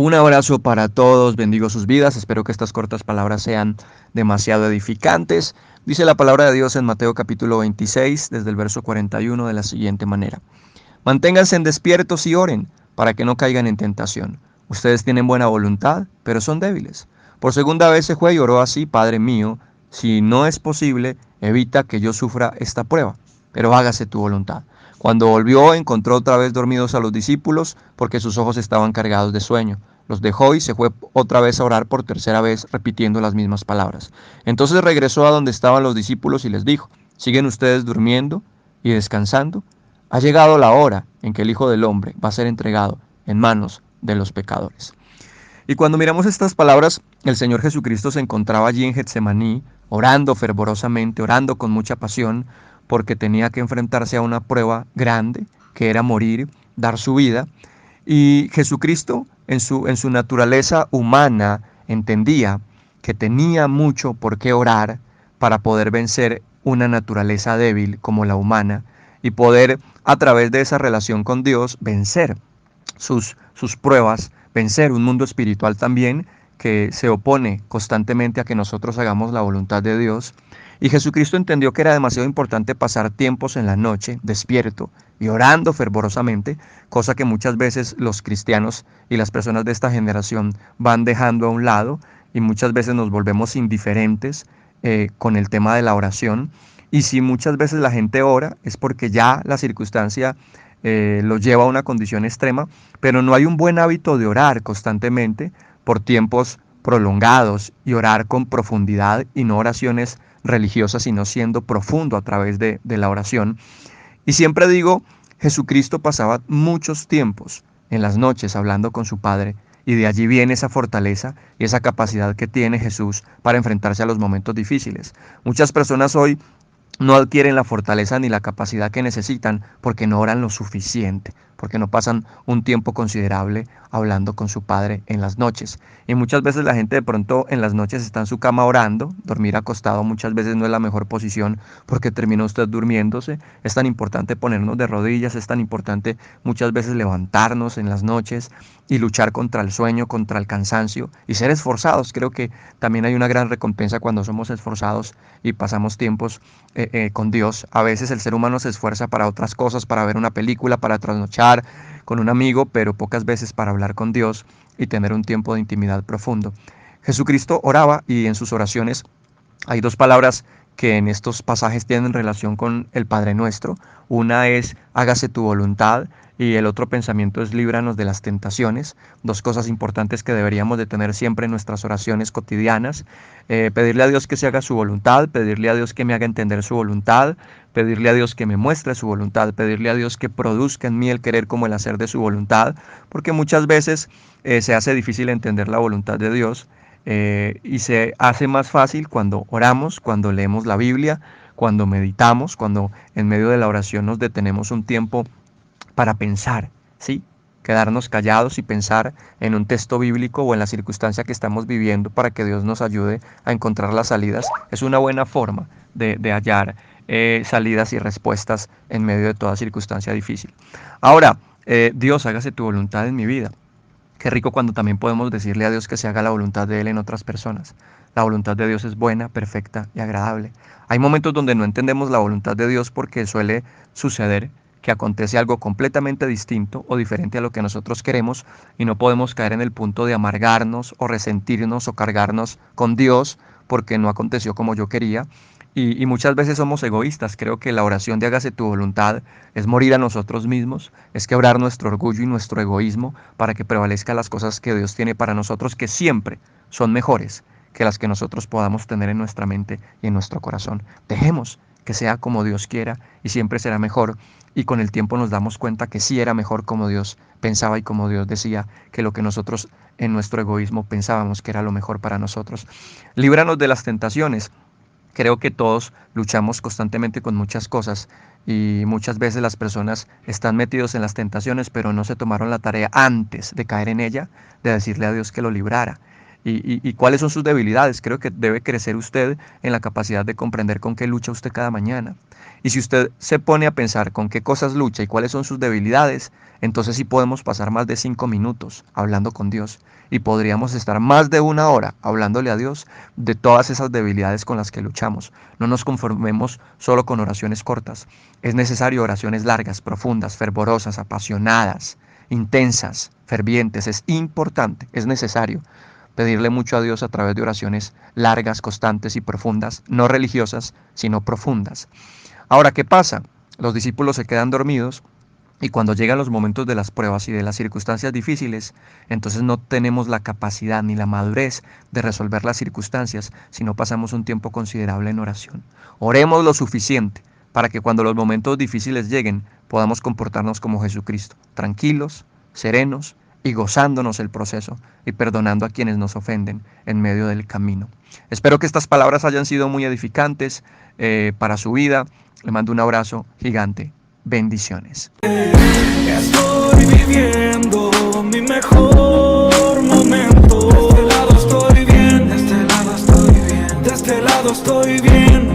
Un abrazo para todos, bendigo sus vidas, espero que estas cortas palabras sean demasiado edificantes. Dice la palabra de Dios en Mateo capítulo 26, desde el verso 41, de la siguiente manera. Manténganse despiertos y oren, para que no caigan en tentación. Ustedes tienen buena voluntad, pero son débiles. Por segunda vez se fue y oró así: Padre mío, si no es posible, evita que yo sufra esta prueba, pero hágase tu voluntad. Cuando volvió, encontró otra vez dormidos a los discípulos, porque sus ojos estaban cargados de sueño. Los dejó y se fue otra vez a orar por tercera vez, repitiendo las mismas palabras. Entonces regresó a donde estaban los discípulos y les dijo: ¿Siguen ustedes durmiendo y descansando? Ha llegado la hora en que el Hijo del Hombre va a ser entregado en manos de los pecadores. Y cuando miramos estas palabras, el Señor Jesucristo se encontraba allí en Getsemaní, orando fervorosamente, orando con mucha pasión, porque tenía que enfrentarse a una prueba grande, que era morir, dar su vida. Y Jesucristo, en su naturaleza humana, entendía que tenía mucho por qué orar para poder vencer una naturaleza débil como la humana y poder, a través de esa relación con Dios, vencer sus pruebas, vencer un mundo espiritual también que se opone constantemente a que nosotros hagamos la voluntad de Dios. Y Jesucristo entendió que era demasiado importante pasar tiempos en la noche, despierto y orando fervorosamente, cosa que muchas veces los cristianos y las personas de esta generación van dejando a un lado, y muchas veces nos volvemos indiferentes con el tema de la oración. Y si muchas veces la gente ora, es porque ya la circunstancia lo lleva a una condición extrema, pero no hay un buen hábito de orar constantemente por tiempos prolongados y orar con profundidad, y no oraciones religiosas, sino siendo profundo a través de la oración. Y siempre digo, Jesucristo pasaba muchos tiempos en las noches hablando con su Padre, y de allí viene esa fortaleza y esa capacidad que tiene Jesús para enfrentarse a los momentos difíciles. Muchas personas hoy no adquieren la fortaleza ni la capacidad que necesitan porque no oran lo suficiente, porque no pasan un tiempo considerable hablando con su Padre en las noches. Y muchas veces la gente de pronto en las noches está en su cama orando. Dormir acostado muchas veces no es la mejor posición porque termina usted durmiéndose. Es tan importante ponernos de rodillas, es tan importante muchas veces levantarnos en las noches y luchar contra el sueño, contra el cansancio y ser esforzados. Creo que también hay una gran recompensa cuando somos esforzados y pasamos tiempos con Dios. A veces el ser humano se esfuerza para otras cosas, para ver una película, para trasnochar con un amigo, pero pocas veces para hablar con Dios y tener un tiempo de intimidad profundo. Jesucristo oraba, y en sus oraciones hay dos palabras que en estos pasajes tienen relación con el Padre Nuestro. Una es: hágase tu voluntad, y el otro pensamiento es: líbranos de las tentaciones. Dos cosas importantes que deberíamos de tener siempre en nuestras oraciones cotidianas. Pedirle a Dios que se haga su voluntad, pedirle a Dios que me haga entender su voluntad, pedirle a Dios que me muestre su voluntad, pedirle a Dios que produzca en mí el querer como el hacer de su voluntad, porque muchas veces se hace difícil entender la voluntad de Dios. Y se hace más fácil cuando oramos, cuando leemos la Biblia, cuando meditamos, cuando en medio de la oración nos detenemos un tiempo para pensar, ¿sí? Quedarnos callados y pensar en un texto bíblico o en la circunstancia que estamos viviendo para que Dios nos ayude a encontrar las salidas. Es una buena forma de hallar salidas y respuestas en medio de toda circunstancia difícil. Ahora, Dios, hágase tu voluntad en mi vida. Qué rico cuando también podemos decirle a Dios que se haga la voluntad de Él en otras personas. La voluntad de Dios es buena, perfecta y agradable. Hay momentos donde no entendemos la voluntad de Dios porque suele suceder que acontece algo completamente distinto o diferente a lo que nosotros queremos, y no podemos caer en el punto de amargarnos o resentirnos o cargarnos con Dios porque no aconteció como yo quería. Y muchas veces somos egoístas. Creo que la oración de hágase tu voluntad es morir a nosotros mismos, es quebrar nuestro orgullo y nuestro egoísmo para que prevalezcan las cosas que Dios tiene para nosotros, que siempre son mejores que las que nosotros podamos tener en nuestra mente y en nuestro corazón. Dejemos que sea como Dios quiera y siempre será mejor. Y con el tiempo nos damos cuenta que sí era mejor como Dios pensaba y como Dios decía, que lo que nosotros en nuestro egoísmo pensábamos que era lo mejor para nosotros. Líbranos de las tentaciones. Creo que todos luchamos constantemente con muchas cosas, y muchas veces las personas están metidos en las tentaciones, pero no se tomaron la tarea antes de caer en ella de decirle a Dios que lo librara. y cuáles son sus debilidades. Creo que debe crecer usted en la capacidad de comprender con qué lucha usted cada mañana. Y si usted se pone a pensar con qué cosas lucha y cuáles son sus debilidades, entonces sí podemos pasar más de 5 minutos hablando con Dios y podríamos estar más de 1 hora hablándole a Dios de todas esas debilidades con las que luchamos. No nos conformemos solo con oraciones cortas. Es necesario oraciones largas, profundas, fervorosas, apasionadas, intensas, fervientes. Es importante, es necesario pedirle mucho a Dios a través de oraciones largas, constantes y profundas, no religiosas, sino profundas. Ahora, ¿qué pasa? Los discípulos se quedan dormidos y cuando llegan los momentos de las pruebas y de las circunstancias difíciles, entonces no tenemos la capacidad ni la madurez de resolver las circunstancias si no pasamos un tiempo considerable en oración. Oremos lo suficiente para que cuando los momentos difíciles lleguen podamos comportarnos como Jesucristo, tranquilos, serenos y gozándonos el proceso y perdonando a quienes nos ofenden en medio del camino. Espero que estas palabras hayan sido muy edificantes para su vida. Le mando un abrazo gigante. Bendiciones.